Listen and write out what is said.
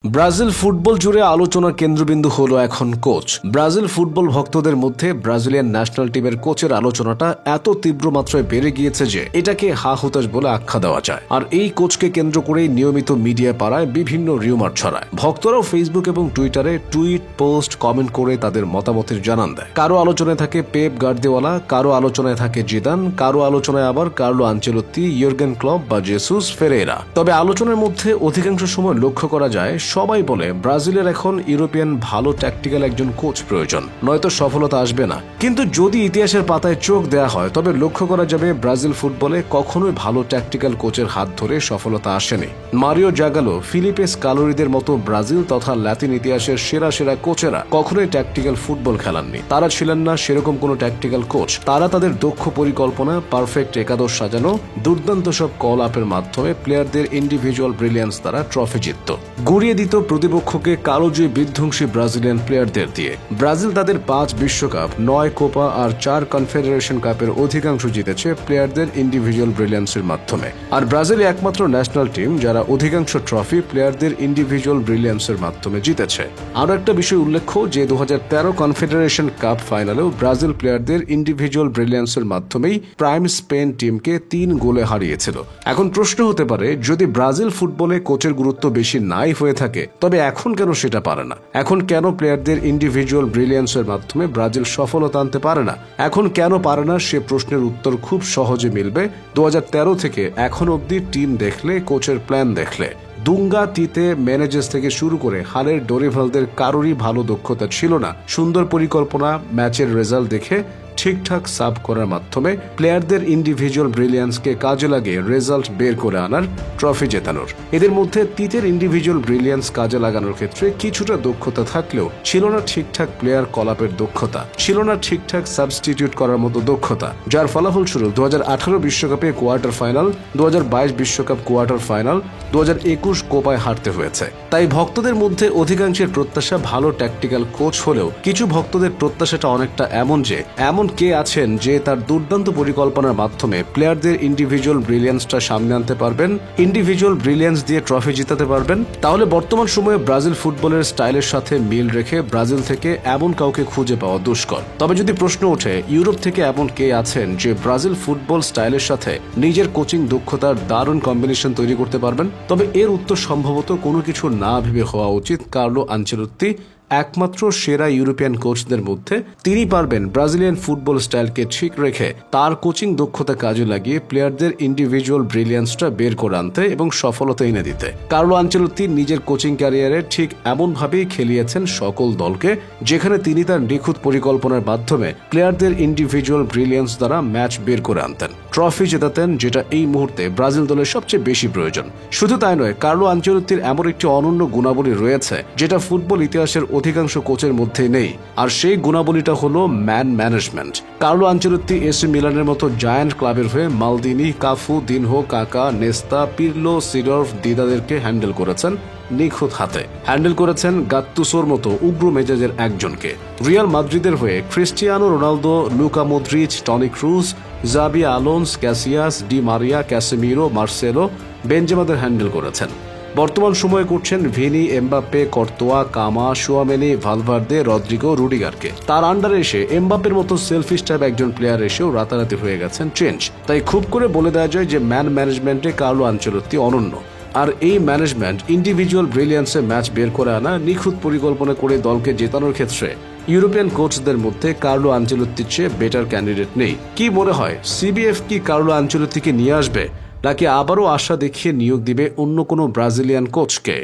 Brazil football জুড়ে আলোচনার কেন্দ্রবিন্দু হলো এখন কোচ। ব্রাজিল ফুটবল ভক্তদের মধ্যে ব্রাজিলিয়ান ন্যাশনাল টিমের কোচের আলোচনাটা এত তীব্র মাত্রায় বেড়ে গিয়েছে যে এটাকে হা হুতাশ বলে আখ্যা দেওয়া যায়। আর এই কোচকে কেন্দ্র করেই নিয়মিত মিডিয়া পাড়ায় বিভিন্ন রিউমার ছড়ায়। ভক্তরাও ফেসবুক এবং টুইটারে টুইট, পোস্ট, কমেন্ট করে তাদের মতামতের জানান দেয়। কারো আলোচনায় থাকে পেপ গার্দিওলা, কারো আলোচনায় থাকে জিদান, কারো আলোচনায় আবার কার্লো আনচেলত্তি, ইয়র্গেন ক্লপ বা জেসুস ফেরেরা। তবে আলোচনার মধ্যে অধিকাংশ সময় লক্ষ্য করা যায় সবাই বলে ব্রাজিলের এখন ইউরোপিয়ান ভালো ট্যাকটিক্যাল একজন কোচ প্রয়োজন, নয়তো সফলতা আসবে না। কিন্তু যদি ইতিহাসের পাতায় চোখ দেয়া হয় তবে লক্ষ্য করা যাবে ব্রাজিল ফুটবলে কখনোই ভালো ট্যাকটিক্যাল কোচের হাত ধরে সফলতা আসেনি। মারিও জাগালো, ফিলিপে স্কালোরিদের মতো ব্রাজিল তথা ল্যাতিন ইতিহাসের সেরা সেরা কোচেরা কখনোই ট্যাকটিক্যাল ফুটবল খেলাননি। তারা ছিলেন না সেরকম কোনো ট্যাকটিক্যাল কোচ। তারা তাদের দক্ষ পরিকল্পনা, পারফেক্ট একাদশ সাজানো, দুর্দান্ত সব কল আপের মাধ্যমে প্লেয়ারদের ইন্ডিভিজুয়াল ব্রিলিয়ান্স দ্বারা ট্রফি জিতত, গড়িয়ে দিত প্রতিপক্ষকে কালোজয়ী বিধ্বংসী ব্রাজিলিয়ান প্লেয়ারদের দিয়ে। ব্রাজিল তাদের 5 বিশ্বকাপ, 9 কোপা আর 4 কনফেডারেশন কাপের অধিকাংশ জিতেছে প্লেয়ারদের ইন্ডিভিজুয়াল ব্রিলিয়ান্সের মাধ্যমে। আর ব্রাজিল একমাত্র ন্যাশনাল টিম যারা অধিকাংশ ট্রফি প্লেয়ারদের ইন্ডিভিজুয়াল ব্রিলিয়ান্সের মাধ্যমে জিতেছে। আরও একটা বিষয় উল্লেখ্য যে 2013 কনফেডারেশন কাপ ফাইনালেও ব্রাজিল প্লেয়ারদের ইন্ডিভিজুয়াল ব্রিলিয়ান্সের মাধ্যমেই প্রাইম স্পেন টিমকে 3 গোলে হারিয়েছিল। এখন প্রশ্ন হতে পারে, যদি ব্রাজিল ফুটবলে কোচের গুরুত্ব বেশি নাই হয়ে থাকে তবে এখন কেন সেটা পারে না? এখন কেন প্লেয়ারদের ইন্ডিভিজুয়াল ব্রিলিয়ান্সের মাধ্যমে ব্রাজিল সফলতা আনতে পারে না? এখন কেন পারে না সে প্রশ্নের উত্তর খুব সহজে মিলবে 2013 থেকে এখন অবধি টিম দেখলে, কোচের প্ল্যান দেখলে। দুঙ্গা, তিতে, ম্যানেজেস থেকে শুরু করে হালের ডোরিভালদের কারোরই ভালো দক্ষতা ছিল না সুন্দর পরিকল্পনা, ম্যাচের রেজাল্ট দেখে ঠিকঠাক সাব করার মাধ্যমে প্লেয়ারদের ইন্ডিভিজুয়াল ব্রিলিয়ান্সকে কাজে লাগিয়ে রেজাল্ট বের করে আনার, ট্রফি জেতানোর। এদের মধ্যে তিতের ইন্ডিভিজুয়াল ব্রিলিয়ান্স কাজে লাগানোর ক্ষেত্রে কিছুটা দক্ষতা থাকলেও ছিল না ঠিকঠাক প্লেয়ার কলাপের দক্ষতা, ছিল না ঠিকঠাক সাবস্টিটিউট করার মতো দক্ষতা, যার ফলাফলস্বরূপ 2018 বিশ্বকাপে কোয়ার্টার ফাইনাল, 2022 বিশ্বকাপ কোয়ার্টার ফাইনাল, 2021 কোপায় হারতে হয়েছে। তাই ভক্তদের মধ্যে অধিকাংশের প্রত্যাশা ভালো ট্যাকটিক্যাল কোচ হলেও কিছু ভক্তদের প্রত্যাশাটা অনেকটা এমন যে এমন কে আছেন যে তার দুর্দান্ত পরিকল্পনার মাধ্যমে প্লেয়ারদের ইন্ডিভিজুয়াল ব্রিলিয়ান্সটা সামনে আনতে পারবেন, ইন্ডিভিজুয়াল ব্রিলিয়ান্স দিয়ে ট্রফি জিতাতে পারবেন। তাহলে বর্তমান সময়ে ব্রাজিল ফুটবলের স্টাইলের সাথে মিল রেখে ব্রাজিল থেকে এমন কাউকে খুঁজে পাওয়া দুষ্কর। তবে যদি প্রশ্ন ওঠে ইউরোপ থেকে এমন কে আছেন যে ব্রাজিল ফুটবল স্টাইলের সাথে নিজের কোচিং দক্ষতার দারুণ কম্বিনেশন তৈরি করতে পারবেন, তবে এর উত্তর সম্ভবত কোনো কিছু না ভেবে হওয়া উচিত কার্লো আনচেলত্তি একমাত্র সেরা ইউরোপিয়ান কোচদের মধ্যে। তিনি পারবেন ব্রাজিলিয়ান ফুটবল স্টাইলকে ঠিক রেখে তার কোচিং দক্ষতা কাজে লাগিয়ে প্লেয়ারদের ইন্ডিভিজুয়াল ব্রিলিয়ান্সটা বের করে আনতে এবং সফলতা এনে দিতে। কার্লো আনচেলত্তি নিজের কোচিং ক্যারিয়ারে ঠিক এমনভাবেই খেলিয়েছেন সকল দলকে যেখানে তিনি তার নিখুঁত পরিকল্পনার মাধ্যমে প্লেয়ারদের ইন্ডিভিজুয়াল ব্রিলিয়ান্স দ্বারা ম্যাচ বের করে আনতেন, ট্রফি জেতাতেন, যেটা এই মুহূর্তে ব্রাজিল দলের সবচেয়ে বেশি প্রয়োজন। শুধু তাই নয়, কার্লো আনচেলত্তির এমন একটি অনন্য গুণাবলী রয়েছে যেটা ফুটবল ইতিহাসের অধিকাংশ কোচের মধ্যে নেই, আর সেই গুণাবলীটা হলো man management. Carlo Ancelotti AC মিলানের মতো জায়ান্ট ক্লাবের হয়ে মালদিনি, কাফু, দিনহো, কাকা, নেস্তা, পিরলো, সিডর্ফ, দিদাদেরকে হ্যান্ডেল করেছেন নিখুঁত হাতে। হ্যান্ডেল করেছেন গাত্তুসোর মতো উগ্র মেজাজের একজনকে। রিয়াল মাদ্রিদের হয়ে Cristiano Ronaldo, Luka Modric, Toni Kroos, Xabi Alonso, Casillas, Di Maria, Casemiro, Marcelo, বেনজেমাদের হ্যান্ডেল করেছেন। বর্তমান সময়ে করছেন ভিনি, এমবাপ্পে, কর্তোয়া, কামা, শুয়ামেনি, ভালভার্দে, রদ্রিগো, রুডিগারকে। তার আন্ডারে এসে এমবাপ্পের মতো সেলফিশ টাইপ একজন প্লেয়ার এসেও রাতারাতি হয়ে গেছেন চেঞ্জ। তাই খুব করে বলে দেওয়া যায় যে ম্যান ম্যানেজমেন্টে কার্লো আনচেলত্তি অনন্য। আর এই ম্যানেজমেন্ট, ইন্ডিভিজুয়াল ব্রিলিয়ান্সে ম্যাচ বের করে আনা, নিখুঁত পরিকল্পনা করে দলকে জেতানোর ক্ষেত্রে ইউরোপিয়ান কোচদের মধ্যে কার্লো আনচেলত্তির চেয়ে বেটার ক্যান্ডিডেট নেই। কি মনে হয়, সিবিএফ কি কার্লো আনচেলত্তিকে নিয়ে আসবে, নাকি আবারও আশা দেখিয়ে নিয়োগ দিবে অন্য কোনো ব্রাজিলিয়ান কোচকে?